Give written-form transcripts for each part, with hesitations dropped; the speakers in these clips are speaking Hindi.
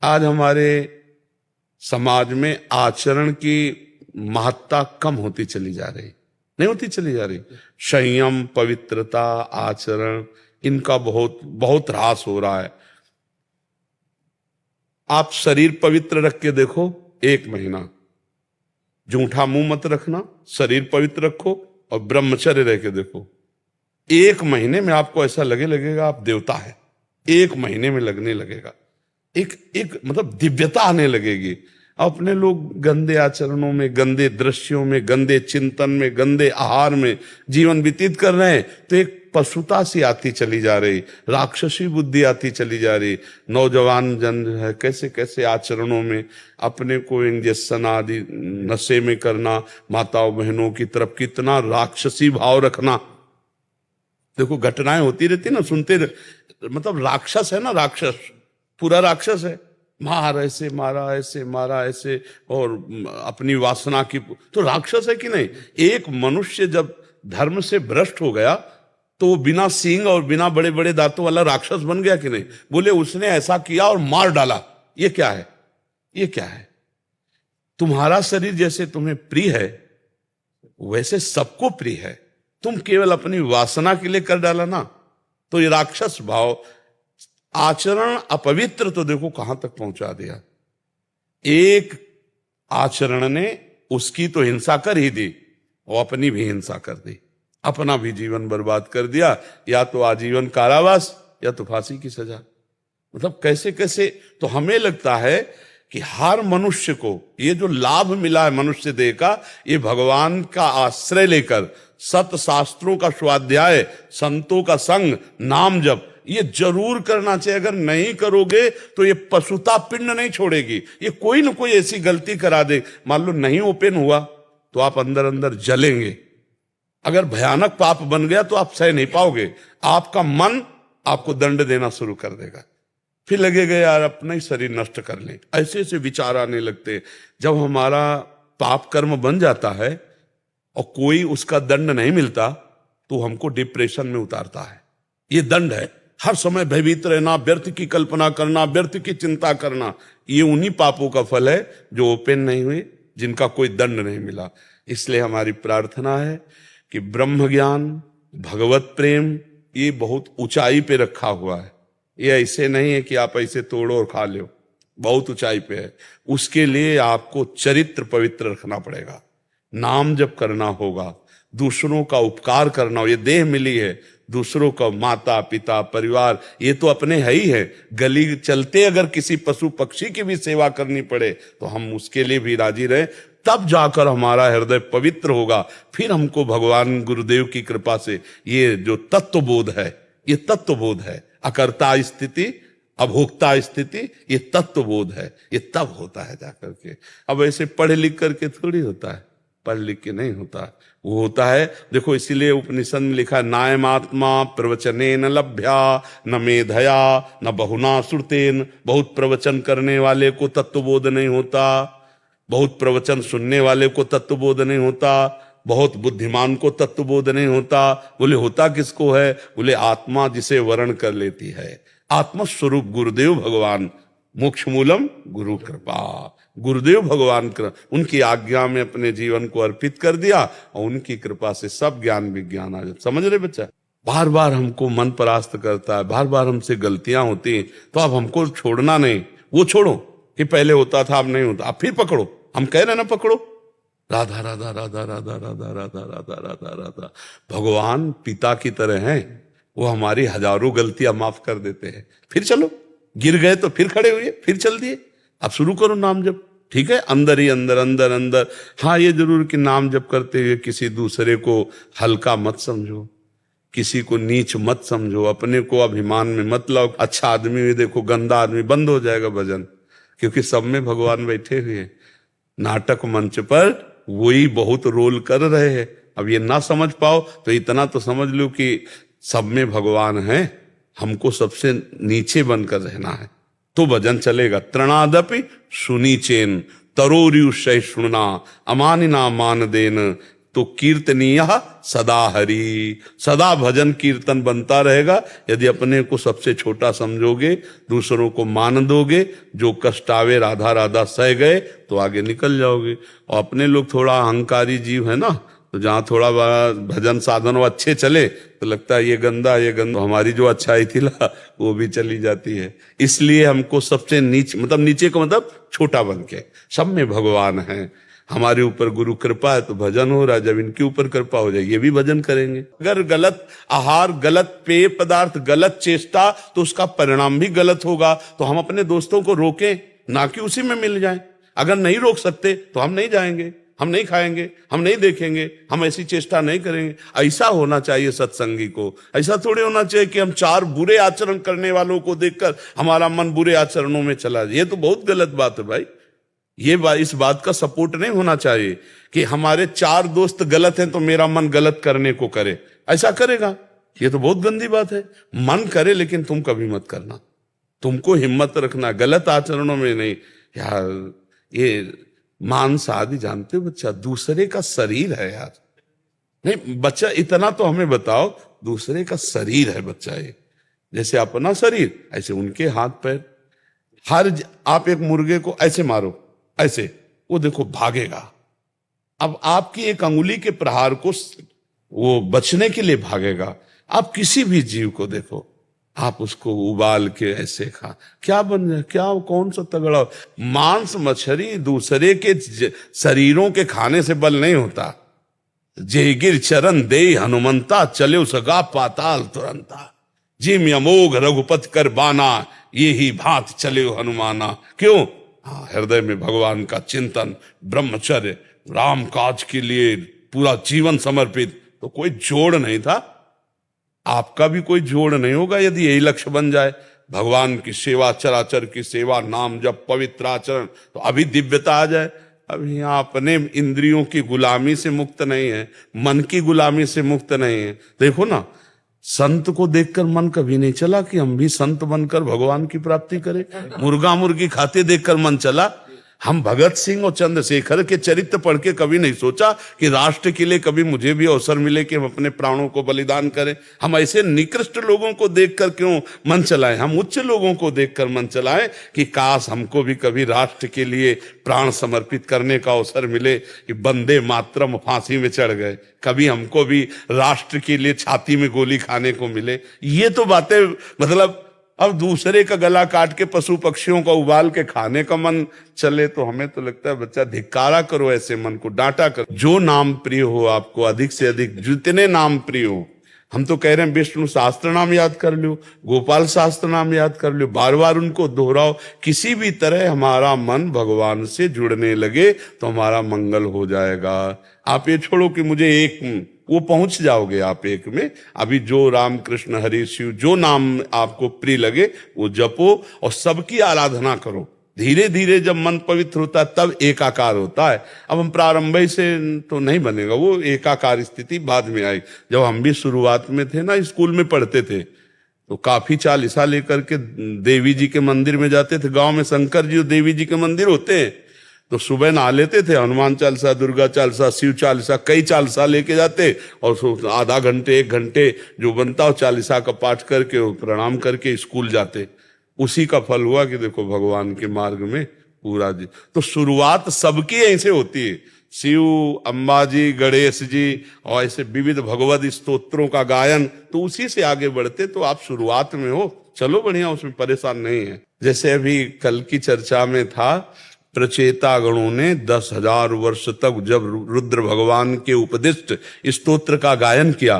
आज हमारे समाज में आचरण की महत्ता कम होती चली जा रही, नहीं होती चली जा रही। संयम, पवित्रता, आचरण, इनका बहुत बहुत ह्रास हो रहा है। आप शरीर पवित्र रख के देखो, 1 महीना जूठा मुंह मत रखना, शरीर पवित्र रखो और ब्रह्मचर्य रह के देखो, 1 महीने में आपको ऐसा लगेगा आप देवता है। 1 महीने में लगने लगेगा, एक मतलब दिव्यता आने लगेगी। अपने लोग गंदे आचरणों में, गंदे दृश्यों में, गंदे चिंतन में, गंदे आहार में जीवन व्यतीत कर रहे हैं, तो एक पशुता सी आती चली जा रही, राक्षसी बुद्धि आती चली जा रही। नौजवान जन जो है कैसे कैसे आचरणों में अपने को इंजेक्शन आदि नशे में करना, माताओं बहनों की तरफ कितना राक्षसी भाव रखना। देखो घटनाएं होती रहती ना, सुनते मतलब राक्षस है ना, राक्षस पूरा राक्षस है। मार ऐसे मारा, ऐसे मारा, ऐसे, और अपनी वासना की, तो राक्षस है कि नहीं। एक मनुष्य जब धर्म से भ्रष्ट हो गया तो वो बिना सींग और बिना बड़े बड़े दांतों वाला राक्षस बन गया कि नहीं। बोले उसने ऐसा किया और मार डाला, ये क्या है, ये क्या है। तुम्हारा शरीर जैसे तुम्हें प्रिय है वैसे सबको प्रिय है, तुम केवल अपनी वासना के लिए कर डाला ना, तो ये राक्षस भाव। आचरण अपवित्र तो देखो कहां तक पहुंचा दिया। एक आचरण ने उसकी तो हिंसा कर ही दी और अपनी भी हिंसा कर दी, अपना भी जीवन बर्बाद कर दिया, या तो आजीवन कारावास या तो फांसी की सजा। मतलब कैसे कैसे। तो हमें लगता है कि हर मनुष्य को ये जो लाभ मिला है मनुष्य देह का, ये भगवान का आश्रय लेकर सत शास्त्रों का स्वाध्याय, संतों का संग, नाम जप, ये जरूर करना चाहिए। अगर नहीं करोगे तो ये पशुता पिंड नहीं छोड़ेगी, ये कोई ना कोई ऐसी गलती करा दे। मान लो नहीं ओपन हुआ तो आप अंदर अंदर जलेंगे। अगर भयानक पाप बन गया तो आप सह नहीं पाओगे, आपका मन आपको दंड देना शुरू कर देगा। फिर लगेगा यार अपना ही शरीर नष्ट कर लें, ऐसे ऐसे विचार आने लगते। जब हमारा पाप कर्म बन जाता है और कोई उसका दंड नहीं मिलता तो हमको डिप्रेशन में उतारता है। ये दंड है, हर समय भयभीत रहना, व्यर्थ की कल्पना करना, व्यर्थ की चिंता करना, ये उन्हीं पापों का फल है जो ओपन नहीं हुए, जिनका कोई दंड नहीं मिला। इसलिए हमारी प्रार्थना है कि ब्रह्म ज्ञान, भगवत प्रेम, ये बहुत ऊंचाई पे रखा हुआ है। ये ऐसे नहीं है कि आप ऐसे तोड़ो और खा लो, बहुत ऊंचाई पे है। उसके लिए आपको चरित्र पवित्र रखना पड़ेगा, नाम जप करना होगा, दूसरों का उपकार करना हो। ये देह मिली है, दूसरों का माता पिता परिवार ये तो अपने है ही है। गली चलते अगर किसी पशु पक्षी की भी सेवा करनी पड़े तो हम उसके लिए भी राजी रहे, तब जाकर हमारा हृदय पवित्र होगा। फिर हमको भगवान गुरुदेव की कृपा से ये जो तत्वबोध है, ये तत्वबोध है, अकर्ता स्थिति अभोक्ता स्थिति, ये तत्वबोध है, ये तब होता है जाकर के। अब ऐसे पढ़ लिख करके थोड़ी होता है, पढ़ लिख के नहीं होता, वो होता है। देखो इसीलिए उपनिषद में लिखा है, नायमात्मा प्रवचनेन लभ्या न मेधया न बहुना श्रुतेन। बहुत प्रवचन करने वाले को तत्वबोध नहीं होता, बहुत प्रवचन सुनने वाले को तत्वबोध नहीं होता, बहुत बुद्धिमान को तत्वबोध नहीं होता। बोले होता किसको है? बोले आत्मा जिसे वर्ण कर लेती है, आत्मस्वरूप गुरुदेव भगवान। मोक्ष मूलम गुरु कृपा, गुरुदेव भगवान उनकी आज्ञा में अपने जीवन को अर्पित कर दिया और उनकी कृपा से सब ज्ञान विज्ञान आ जाता। समझ रहे बच्चा? बार बार हमको मन परास्त करता है, बार बार हमसे गलतियां होती हैं, तो अब हमको छोड़ना नहीं। वो छोड़ो कि पहले होता था अब नहीं होता, अब फिर पकड़ो। हम कह रहे ना पकड़ो, राधा राधा राधा राधा राधा राधा राधा राधा राधा। भगवान पिता की तरह हैं, वो हमारी हजारों गलतियां माफ कर देते हैं। फिर चलो, गिर गए तो फिर खड़े हुए, फिर चल दिए। अब शुरू करो नाम जप, ठीक है? अंदर ही अंदर अंदर अंदर। हाँ ये जरूर कि नाम जप करते हुए किसी दूसरे को हल्का मत समझो, किसी को नीच मत समझो, अपने को अभिमान में मत लाओ। अच्छा आदमी भी देखो गंदा आदमी, बंद हो जाएगा भजन, क्योंकि सब में भगवान बैठे हुए हैं। नाटक मंच पर वही बहुत रोल कर रहे हैं। अब ये ना समझ पाओ तो इतना तो समझ लो कि सब में भगवान है, हमको सबसे नीचे बनकर रहना है तो भजन चलेगा। तृणादपि सुनीचेन तरोरियु सहिष्णुना अमानिना मान देन तो कीर्तनीय सदा हरि, सदा भजन कीर्तन बनता रहेगा। यदि अपने को सबसे छोटा समझोगे, दूसरों को मान दोगे, जो कष्ट आवे राधा राधा सह गए, तो आगे निकल जाओगे। और अपने लोग थोड़ा अहंकारी जीव है ना, तो जहाँ थोड़ा बड़ा भजन साधन अच्छे चले तो लगता है ये गंदा ये गंदा, हमारी जो अच्छाई थी ला वो भी चली जाती है। इसलिए हमको सबसे नीचे, मतलब नीचे को मतलब छोटा बन के, सब में भगवान है। हमारे ऊपर गुरु कृपा है तो भजन हो रहा है, जब इनके ऊपर कृपा हो जाए ये भी भजन करेंगे। अगर गलत आहार, गलत पेय पदार्थ, गलत चेष्टा, तो उसका परिणाम भी गलत होगा। तो हम अपने दोस्तों को रोकें, ना कि उसी में मिल जाएं। अगर नहीं रोक सकते तो हम नहीं जाएंगे, हम नहीं खाएंगे, हम नहीं देखेंगे, हम ऐसी चेष्टा नहीं करेंगे। ऐसा होना चाहिए सत्संगी को। ऐसा थोड़े होना चाहिए कि हम चार बुरे आचरण करने वालों को देखकर हमारा मन बुरे आचरणों में चला जाए। ये तो बहुत गलत बात है भाई। ये बात, इस बात का सपोर्ट नहीं होना चाहिए कि हमारे चार दोस्त गलत हैं तो मेरा मन गलत करने को करे। ऐसा करेगा, ये तो बहुत गंदी बात है। मन करे लेकिन तुम कभी मत करना। तुमको हिम्मत रखना, गलत आचरणों में नहीं। यार ये मांस आदि जानते हो बच्चा, दूसरे का शरीर है यार। नहीं बच्चा, इतना तो हमें बताओ, दूसरे का शरीर है बच्चा। ये जैसे अपना शरीर, ऐसे उनके हाथ पैर। आप एक मुर्गे को ऐसे मारो, ऐसे, वो देखो भागेगा। अब आपकी एक अंगुली के प्रहार को वो बचने के लिए भागेगा। आप किसी भी जीव को देखो, आप उसको उबाल के ऐसे खा, क्या बन जाए, क्या कौन सा तगड़ा। मांस मछली दूसरे के शरीरों के खाने से बल नहीं होता। जेगिर चरण दे हनुमंता, चले सगा पाताल तुरंता। जिम अमोघ रघुपति कर बाना, ये ही भांत चले हनुमाना। क्यों? हाँ, हृदय में भगवान का चिंतन, ब्रह्मचर्य, राम काज के लिए पूरा जीवन समर्पित। तो कोई जोड़ नहीं था, आपका भी कोई जोड़ नहीं होगा यदि यही लक्ष्य बन जाए। भगवान की सेवा, चराचर की सेवा, नाम जब, पवित्र आचरण, तो अभी दिव्यता आ जाए। अभी यहाँ अपने इंद्रियों की गुलामी से मुक्त नहीं है, मन की गुलामी से मुक्त नहीं है। देखो ना, संत को देखकर मन कभी नहीं चला कि हम भी संत बनकर भगवान की प्राप्ति करें। मुर्गा मुर्गी खाते देखकर मन चला। हम भगत सिंह और चंद्रशेखर के चरित्र पढ़ के कभी नहीं सोचा कि राष्ट्र के लिए कभी मुझे भी अवसर मिले कि हम अपने प्राणों को बलिदान करें। हम ऐसे निकृष्ट लोगों को देखकर क्यों मन चलाएं, हम उच्च लोगों को देखकर मन चलाएं कि काश हमको भी कभी राष्ट्र के लिए प्राण समर्पित करने का अवसर मिले। कि वंदे मातरम फांसी में चढ़ गए, कभी हमको भी राष्ट्र के लिए छाती में गोली खाने को मिले। ये तो बातें, मतलब अब दूसरे का गला काट के पशु पक्षियों का उबाल के खाने का मन चले, तो हमें तो लगता है बच्चा धिक्कारा करो ऐसे मन को, डांटा करो। जो नाम प्रिय हो आपको, अधिक से अधिक जितने नाम प्रिय हो। हम तो कह रहे हैं विष्णु शास्त्र नाम याद कर लो, गोपाल शास्त्र नाम याद कर लो, बार बार उनको दोहराओ। किसी भी तरह हमारा मन भगवान से जुड़ने लगे तो हमारा मंगल हो जाएगा। आप ये छोड़ो कि मुझे एक, वो पहुंच जाओगे आप एक में। अभी जो राम कृष्ण हरि शिव, जो नाम आपको प्रिय लगे वो जपो और सबकी आराधना करो। धीरे धीरे जब मन पवित्र होता है तब एकाकार होता है। अब हम प्रारंभ से तो नहीं बनेगा, वो एकाकार स्थिति बाद में आई। जब हम भी शुरुआत में थे ना, स्कूल में पढ़ते थे, तो काफी चालीसा लेकर के देवी जी के मंदिर में जाते थे। गांव में शंकर जी और देवी जी के मंदिर होते हैं, तो सुबह नहा लेते थे, हनुमान चालीसा, दुर्गा चालीसा, शिव चालीसा, कई चालीसा लेके जाते और आधा घंटे एक घंटे जो बनता हो चालीसा का पाठ करके प्रणाम करके स्कूल जाते। उसी का फल हुआ कि देखो भगवान के मार्ग में पूरा जी। तो शुरुआत सबकी ऐसे होती है, शिव, अंबाजी, गणेश जी और ऐसे विविध भगवत स्तोत्रों का गायन, तो उसी से आगे बढ़ते। तो आप शुरुआत में हो, चलो बढ़िया, उसमें परेशान नहीं है। जैसे अभी कल की चर्चा में था, प्रचेता गणों ने 10,000 वर्ष तक जब रुद्र भगवान के उपदिष्ट स्तोत्र का गायन किया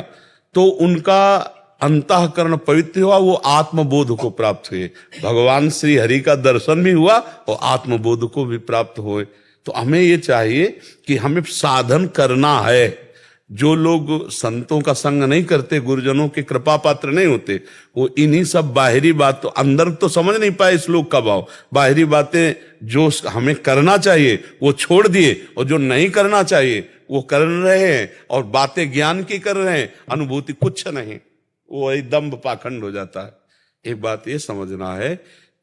तो उनका अंतःकरण पवित्र हुआ, वो आत्मबोध को प्राप्त हुए। भगवान श्री हरि का दर्शन भी हुआ और आत्मबोध को भी प्राप्त हुए। तो हमें ये चाहिए कि हमें साधन करना है। जो लोग संतों का संग नहीं करते, गुरुजनों के कृपा पात्र नहीं होते, वो इन्हीं सब बाहरी बात, तो अंदर तो समझ नहीं पाए श्लोक का भाव। बाहरी बातें जो हमें करना चाहिए वो छोड़ दिए, और जो नहीं करना चाहिए वो कर रहे हैं, और बातें ज्ञान की कर रहे हैं, अनुभूति कुछ नहीं, वो एकदम पाखंड हो जाता है। एक बात ये समझना है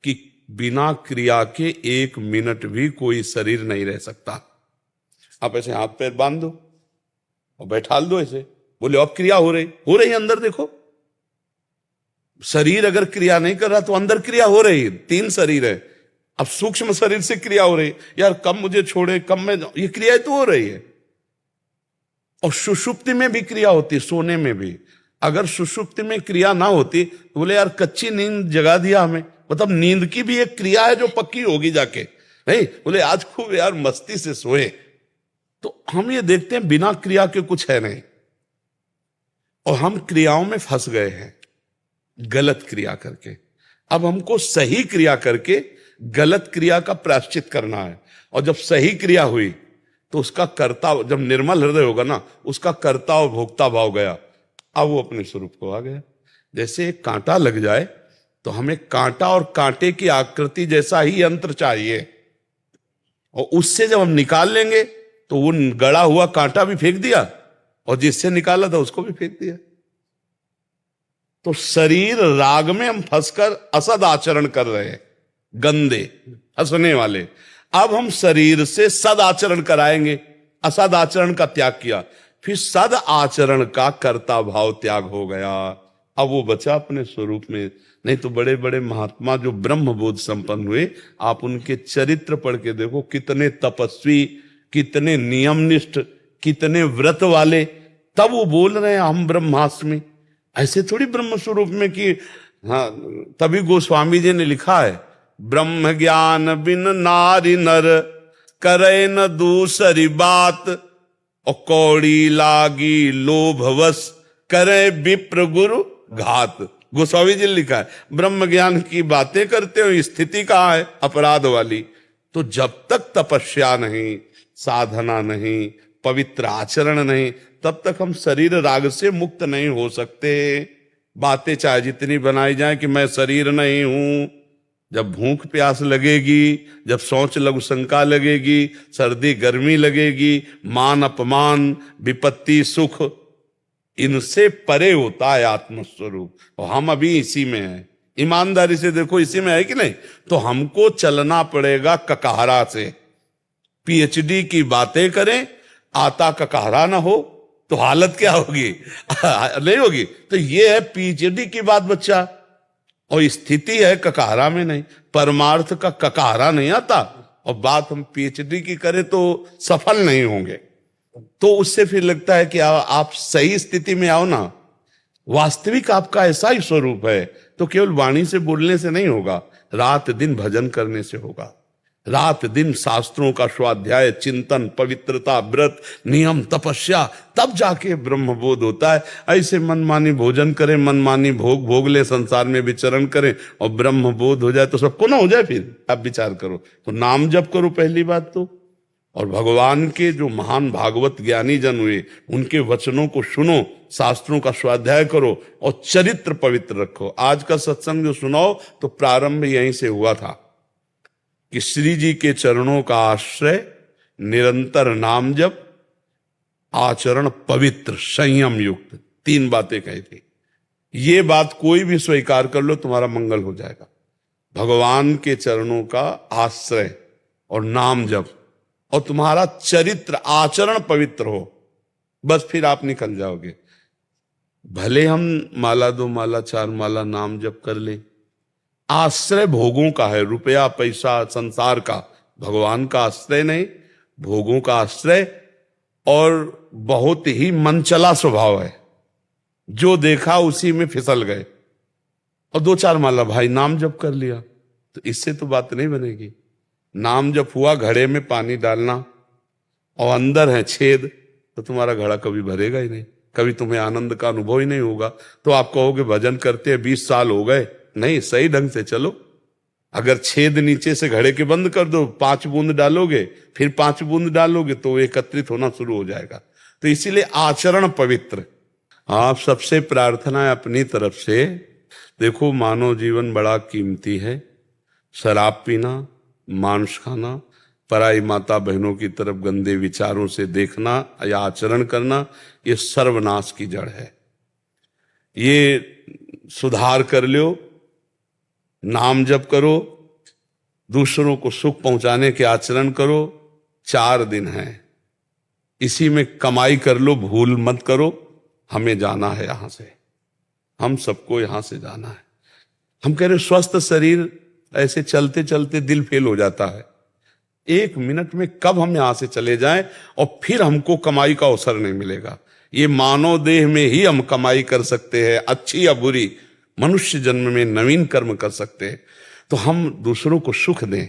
कि बिना क्रिया के 1 मिनट भी कोई शरीर नहीं रह सकता। आप ऐसे हाथ पैर बांध दो, और बैठाल दो ऐसे। बोले अब क्रिया हो रही अंदर देखो। शरीर अगर क्रिया नहीं कर रहा तो अंदर क्रिया हो रही। 3 शरीर है, अब सूक्ष्म शरीर से क्रिया हो रही। यार कब मुझे छोड़े, कब मैं, ये क्रिया तो हो रही है। और सुषुप्ति में भी क्रिया होती है, सोने में भी। अगर सुषुप्ति में क्रिया ना होती तो बोले यार कच्ची नींद जगा दिया हमें। मतलब नींद की भी एक क्रिया है जो पक्की होगी जाके। नहीं बोले आज खूब यार मस्ती से सोए। तो हम ये देखते हैं बिना क्रिया के कुछ है नहीं, और हम क्रियाओं में फंस गए हैं गलत क्रिया करके। अब हमको सही क्रिया करके गलत क्रिया का प्रायश्चित करना है। और जब सही क्रिया हुई तो उसका कर्ता, जब निर्मल हृदय होगा ना, उसका कर्ता और भोक्ता भाव गया, अब वो अपने स्वरूप को आ गया। जैसे एक कांटा लग जाए तो हमें कांटा और कांटे की आकृति जैसा ही यंत्र चाहिए, और उससे जब हम निकाल लेंगे तो वो गड़ा हुआ कांटा भी फेंक दिया और जिससे निकाला था उसको भी फेंक दिया। तो शरीर राग में हम फंसकर असद आचरण कर रहे हैं, गंदे हंसने वाले। अब हम शरीर से सद आचरण कराएंगे, असद आचरण का त्याग किया, फिर सद आचरण का कर्ता भाव त्याग हो गया। अब वो बचा अपने स्वरूप में। नहीं तो बड़े बड़े महात्मा जो ब्रह्म बोध संपन्न हुए, आप उनके चरित्र पढ़ के देखो, कितने तपस्वी, कितने नियमनिष्ठ, कितने व्रत वाले, तब वो बोल रहे हैं हम ब्रह्मास्मि। ऐसे थोड़ी ब्रह्म स्वरूप में कि हाँ। तभी गोस्वामी जी ने लिखा है, ब्रह्म ज्ञान बिन नारी नर करे न दूसरी बात, और कौड़ी लागी लोभवश करे विप्र गुरु घात। गोस्वामी जी ने लिखा है ब्रह्म ज्ञान की बातें करते हो, स्थिति कहाँ है? अपराध वाली। तो जब तक तपस्या नहीं, साधना नहीं, पवित्र आचरण नहीं, तब तक हम शरीर राग से मुक्त नहीं हो सकते। बातें चाहे जितनी बनाई जाए कि मैं शरीर नहीं हूं, जब भूख प्यास लगेगी, जब सोच लघु शंका लगेगी, सर्दी गर्मी लगेगी, मान अपमान, विपत्ति सुख, इनसे परे होता है आत्मस्वरूप। और हम अभी इसी में हैं। ईमानदारी से देखो, इसी में है कि नहीं? तो हमको चलना पड़ेगा ककहरा से। पीएचडी की बातें करें, आता ककहरा ना हो तो हालत क्या होगी? नहीं होगी। तो ये है पीएचडी की बात बच्चा, और स्थिति है ककहरा में नहीं। परमार्थ का ककहरा नहीं आता, और बात हम पीएचडी की करें तो सफल नहीं होंगे। तो उससे फिर लगता है कि आप सही स्थिति में आओ ना। वास्तविक आपका ऐसा ही स्वरूप है, तो केवल वाणी से बोलने से नहीं होगा, रात दिन भजन करने से होगा। रात दिन शास्त्रों का स्वाध्याय, चिंतन, पवित्रता, व्रत, नियम, तपस्या, तब जाके ब्रह्म बोध होता है। ऐसे मनमानी भोजन करें, मनमानी भोग भोग ले, संसार में विचरण करें, और ब्रह्म बोध हो जाए तो सबको ना हो जाए। फिर आप विचार करो, तो नाम जप करो पहली बात तो, और भगवान के जो महान भागवत ज्ञानी जन हुए उनके वचनों को सुनो, शास्त्रों का स्वाध्याय करो, और चरित्र पवित्र रखो। आज का सत्संग जो सुनाओ तो प्रारंभ यहीं से हुआ था कि श्री जी के चरणों का आश्रय, निरंतर नाम जप, आचरण पवित्र, संयम युक्त, 3 बातें कही थी। ये बात कोई भी स्वीकार कर लो, तुम्हारा मंगल हो जाएगा। भगवान के चरणों का आश्रय और नाम जप, और तुम्हारा चरित्र आचरण पवित्र हो, बस फिर आप निकल जाओगे। भले हम माला 2 माला 4 माला नाम जप कर ले, आश्रय भोगों का है, रुपया पैसा संसार का, भगवान का आश्रय नहीं, भोगों का आश्रय। और बहुत ही मनचला स्वभाव है, जो देखा उसी में फिसल गए। और 2-4 माला भाई नाम जप कर लिया, तो इससे तो बात नहीं बनेगी। नाम जप हुआ, घड़े में पानी डालना, और अंदर है छेद, तो तुम्हारा घड़ा कभी भरेगा ही नहीं, कभी तुम्हें आनंद का अनुभव ही नहीं होगा। तो आप कहोगे भजन करते हैं 20 साल हो गए, नहीं, सही ढंग से चलो। अगर छेद नीचे से घड़े के बंद कर दो, 5 बूंद डालोगे, फिर 5 बूंद डालोगे, तो एकत्रित होना शुरू हो जाएगा। तो इसीलिए आचरण पवित्र। आप सबसे प्रार्थना है अपनी तरफ से, देखो मानव जीवन बड़ा कीमती है। शराब पीना, मांस खाना, पराई माता बहनों की तरफ गंदे विचारों से देखना या आचरण करना, ये सर्वनाश की जड़ है। ये सुधार कर लो, नाम जप करो, दूसरों को सुख पहुंचाने के आचरण करो। 4 दिन है, इसी में कमाई कर लो, भूल मत करो। हमें जाना है यहां से, हम सबको यहां से जाना है। हम कह रहे स्वस्थ शरीर, ऐसे चलते चलते दिल फेल हो जाता है। 1 मिनट में कब हम यहां से चले जाएं और फिर हमको कमाई का अवसर नहीं मिलेगा। ये मानव देह में ही हम कमाई कर सकते हैं, अच्छी या बुरी। मनुष्य जन्म में नवीन कर्म कर सकते हैं। तो हम दूसरों को सुख दें,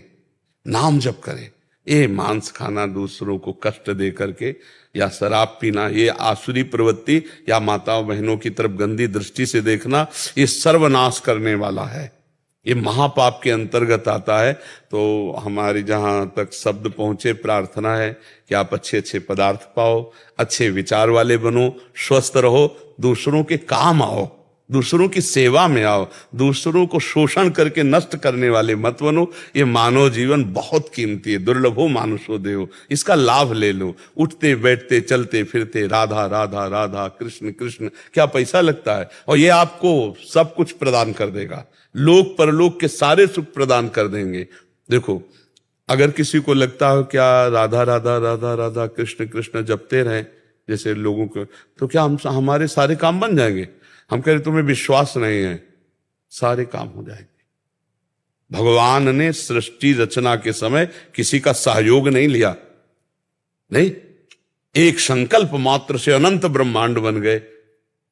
नाम जप करें। ये मांस खाना, दूसरों को कष्ट दे करके, या शराब पीना, ये आसुरी प्रवृत्ति, या माताओं बहनों की तरफ गंदी दृष्टि से देखना, ये सर्वनाश करने वाला है। ये महापाप के अंतर्गत आता है। तो हमारी जहां तक शब्द पहुंचे, प्रार्थना है कि आप अच्छे अच्छे पदार्थ पाओ, अच्छे विचार वाले बनो, स्वस्थ रहो, दूसरों के काम आओ, दूसरों की सेवा में आओ, दूसरों को शोषण करके नष्ट करने वाले मत बनो। ये मानव जीवन बहुत कीमती है, दुर्लभो मानुषो देहो, इसका लाभ ले लो। उठते बैठते चलते फिरते राधा राधा राधा, कृष्ण कृष्ण, क्या पैसा लगता है? और ये आपको सब कुछ प्रदान कर देगा, लोक परलोक के सारे सुख प्रदान कर देंगे। देखो, अगर किसी को लगता हो क्या राधा राधा राधा राधा कृष्ण कृष्ण जपते रहें जैसे लोगों को, तो क्या हमारे सारे काम बन जाएंगे? हम कह रहे तुम्हें विश्वास नहीं है, सारे काम हो जाएंगे। भगवान ने सृष्टि रचना के समय किसी का सहयोग नहीं लिया, नहीं, एक संकल्प मात्र से अनंत ब्रह्मांड बन गए।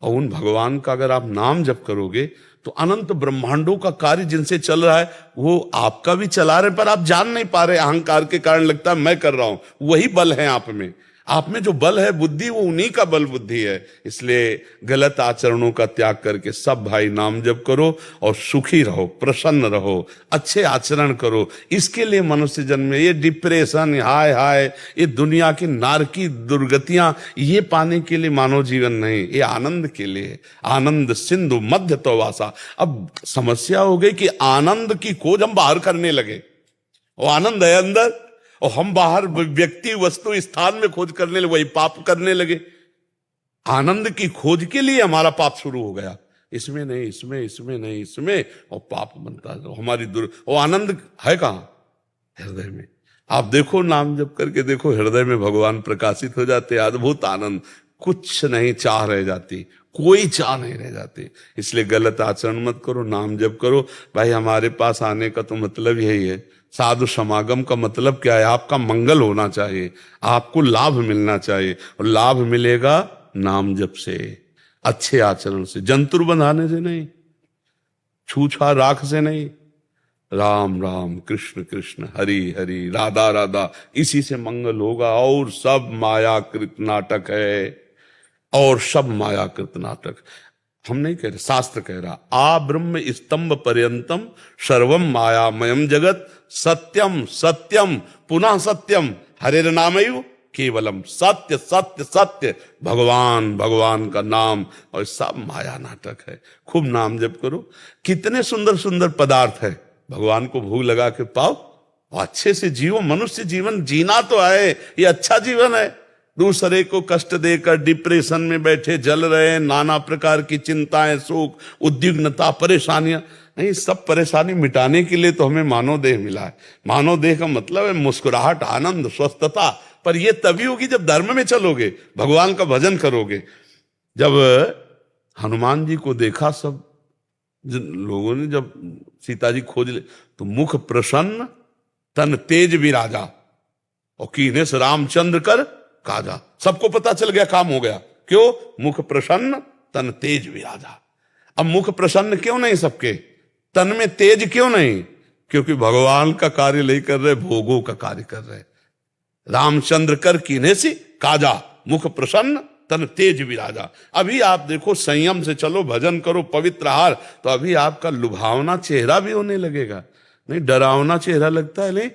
और उन भगवान का अगर आप नाम जप करोगे तो अनंत ब्रह्मांडों का कार्य जिनसे चल रहा है वो आपका भी चला रहे, पर आप जान नहीं पा रहे। अहंकार के कारण लगता है मैं कर रहा हूं। वही बल है आप में, आप में जो बल है बुद्धि, वो उन्हीं का बल बुद्धि है। इसलिए गलत आचरणों का त्याग करके सब भाई नाम जप करो और सुखी रहो, प्रसन्न रहो, अच्छे आचरण करो। इसके लिए मनुष्य जन्म में ये डिप्रेशन, हाय हाय, ये दुनिया की नारकी दुर्गतियां, ये पाने के लिए मानव जीवन नहीं, ये आनंद के लिए। आनंद सिंधु मध्य तो वासा। अब समस्या हो गई कि आनंद की खोज हम बाहर करने लगे। वो आनंद है अंदर, और हम बाहर व्यक्ति वस्तु स्थान में खोज करने लगे, वही पाप करने लगे। आनंद की खोज के लिए हमारा पाप शुरू हो गया। इसमें नहीं, इसमें, इसमें नहीं, इसमें, और पाप बनता है। हमारी वो आनंद है कहां? हृदय में। आप देखो, नाम जप करके देखो, हृदय में भगवान प्रकाशित हो जाते। अद्भुत आनंद, कुछ नहीं चाह रह जाती, कोई चाह नहीं रह जाती। इसलिए गलत आचरण मत करो, नाम जप करो। भाई हमारे पास आने का तो मतलब यही है, साधु समागम का मतलब क्या है? आपका मंगल होना चाहिए, आपको लाभ मिलना चाहिए। और लाभ मिलेगा नाम जप से, अच्छे आचरण से, जंतुर बंधाने से नहीं, छूछा राख से नहीं। राम राम कृष्ण कृष्ण हरि हरि राधा राधा, इसी से मंगल होगा। और सब मायाकृत नाटक है, और सब मायाकृत नाटक। हम नहीं कह रहे, शास्त्र कह रहा, आ ब्रह्म स्तंभ पर्यंतम सर्वम मायामयम जगत सत्यम सत्यम पुनः सत्यम हरेर नामैव केवलम। सत्य सत्य सत्य, भगवान भगवान का नाम, और सब माया नाटक है। खूब नाम जप करो। कितने सुंदर सुंदर पदार्थ है, भगवान को भूख लगा के पाओ और अच्छे से जियो। मनुष्य जीवन जीना तो है, ये अच्छा जीवन है। दूसरे को कष्ट देकर डिप्रेशन में बैठे जल रहे हैं, नाना प्रकार की चिंताएं, सुख, उद्विग्नता, परेशानियां। नहीं, सब परेशानी मिटाने के लिए तो हमें मानव देह मिला है। मानव देह का मतलब है मुस्कुराहट, आनंद, स्वस्थता। पर यह तभी होगी जब धर्म में चलोगे, भगवान का भजन करोगे। जब हनुमान जी को देखा सब लोगों ने, जब सीता जी खोज ले, तो मुख प्रसन्न तन तेज विराजा, और कीने से रामचंद्र कर काजा। सबको पता चल गया, काम हो गया। क्यों? मुख प्रसन्न तन तेज विराजा। अब मुख प्रसन्न क्यों नहीं सबके, तन में तेज क्यों नहीं? क्योंकि भगवान का कार्य नहीं कर रहे, भोगों का कार्य कर रहे। रामचंद्र कर कीने से काजा, मुख प्रसन्न तन तेज विराजा। अभी आप देखो, संयम से चलो, भजन करो, पवित्र आहार, तो अभी आपका लुभावना चेहरा भी होने लगेगा। नहीं, डरावना चेहरा लगता है। नहीं,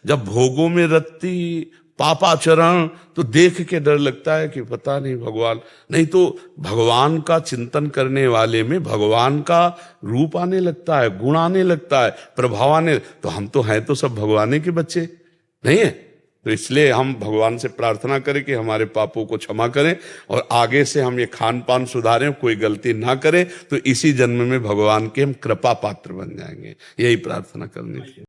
जब भोगों में रत्ती, पापाचरण, तो देख के डर लगता है कि पता नहीं भगवान। नहीं तो भगवान का चिंतन करने वाले में भगवान का रूप आने लगता है, गुण आने लगता है, प्रभाव आने। तो हम तो हैं तो सब भगवान के बच्चे नहीं है। तो इसलिए हम भगवान से प्रार्थना करें कि हमारे पापों को क्षमा करें, और आगे से हम ये खान पान सुधारें, कोई गलती ना करें, तो इसी जन्म में भगवान के हम कृपा पात्र बन जाएंगे। यही प्रार्थना करनी थी।